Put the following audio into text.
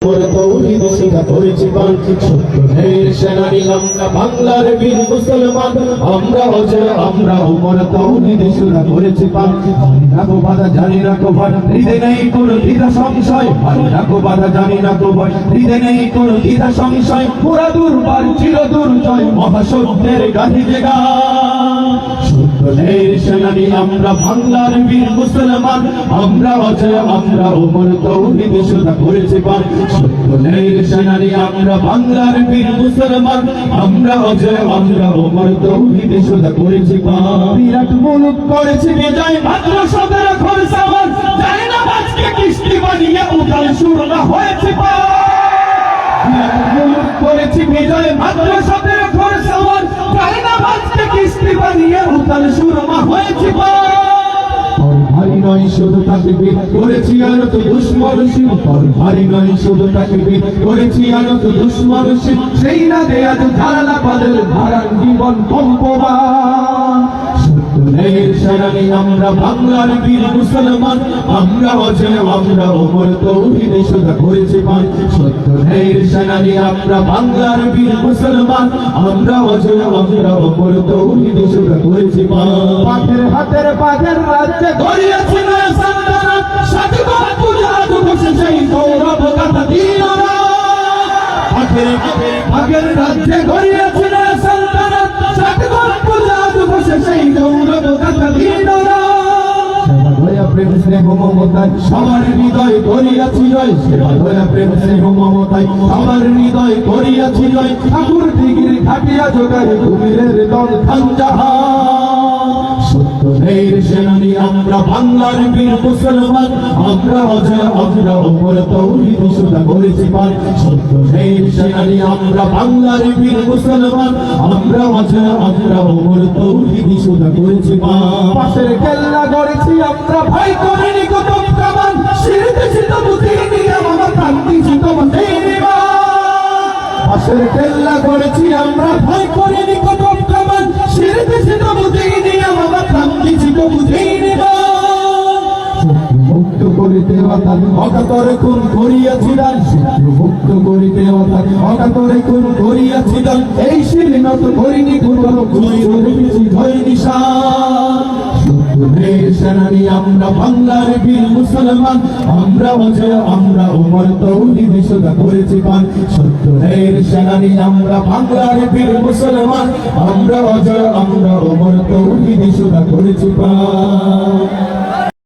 তৌহিদ শিক্ষা করেছি পান সত্যের সেনানী আমরা বাংলার বীর মুসলমান আমরা অজয় আমরা ওমর তৌহিদ শিক্ষা করেছি পান রাখো বাধা জানি রাখো ভয় হৃদয় নেই কোনো দ্বিধা সংশয় রাখো বাধা জানি রাখো ভয় হৃদয় নেই কোনো দ্বিধা সংশয় পুরা দুর্বার চির দুর্জয় মহাসত্যের গাহি জেগা সত্যের সেনানী আমরা বাংলার বীর মুসলমান আমরা অজয় আমরা ওমর তৌহিদ শিক্ষা করেছি পান সত্যের সেনানী আমরা বাংলার বীর মুসলমান আমরা অজয় আমরা ওমর তৌহিদ শিক্ষা করেছি পান বিরাট মুলুক করেছি বিজয় মাত্র 17 খরসাওয়ার যায় না বাজকে কিস্তি বানিয়ে উঠাল সুরলা হয়েছে পান বিরাট মুলুক করেছি বিজয় মাত্র 17 খরসাওয়ার যায় না বাজকে কিস্তি বানিয়ে উঠাল সুরমা হয়েছে পান ভারী নয় শুধু তাকবীর করেছি আনত দুশমন শির পর ভারী নয় শুধু তাকবীর করেছি আনত দুশমন শির সেই না দেয়া ধারালা পাদল ধারান জীবন কম্পমান সত্যের সেনানী আমরা বাংলার বীর মুসলমান আমরা অজয় আমরা ওমর তৌহিদ শিক্ষা করেছি পান সত্যের সেনানী আমরা বাংলার বীর মুসলমান আমরা অজয় আমরা ওমর তৌহিদ শিক্ষা করেছি পান পাথের হাতের পাথের রাজ্যে গড়িয়েছি নয় সন্তানাত সাতবার পূজা বসে সেই গৌরব গাথা দিনরা পাথের ভাগের রাজ্যে গড়িয়েছি নয় সন্তানাত সাতবার পূজা বসে সেই গৌরব গাথা দিনরা সেবা দয়া প্রেম স্নেহ মমতায় সবার হৃদয় করিয়াছি জয় সেবা দয়া প্রেম স্নেহ মমতায় সবার হৃদয় করিয়াছি জয় ঠাকুর দিগির খাটিয়া জোগাড় কুমিরের দল খানজাহা সত্যের সেনানী আমরা বাংলার বীর মুসলমান আমরা অজয় আমরা ওমর তৌহিদ শিক্ষা করেছি পান সত্যের সেনানী আমরা বাংলার বীর মুসলমান আমরা অজয় আমরা ওমর তৌহিদ শিক্ষা করেছি পান পাশের কেল্লা গড়েছি আমরা ভয় করিনি কত কামান শিরতে ছিল বুদ্ধি নিয়ে আমরা ক্রান্তি ছিল পাশের কেল্লা গড়েছি আমরা ভয় করিনি কত কামান শিরতে ছিল বুদ্ধি নিয়ে আমরা ক্রান্তি ছিল বুদ্ধি মুক্ত করিতে অর্থাৎ অকাতরে খুন করিয়াছিলেন শত্রু মুক্ত করিতে অর্থাৎ অকাতরে খুন করিয়াছিলেন এই শিরিনত করিনি কোনো ভয় নিশান সত্যের সেনানী আমরা বাংলার বীর মুসলমান আমরা অজয় আমরা ওমর তৌহিদ শিক্ষা করেছি পান সত্যের সেনানী আমরা বাংলার বীর মুসলমান আমরা অজয় আমরা ওমর তৌহিদ শিক্ষা করেছি পান।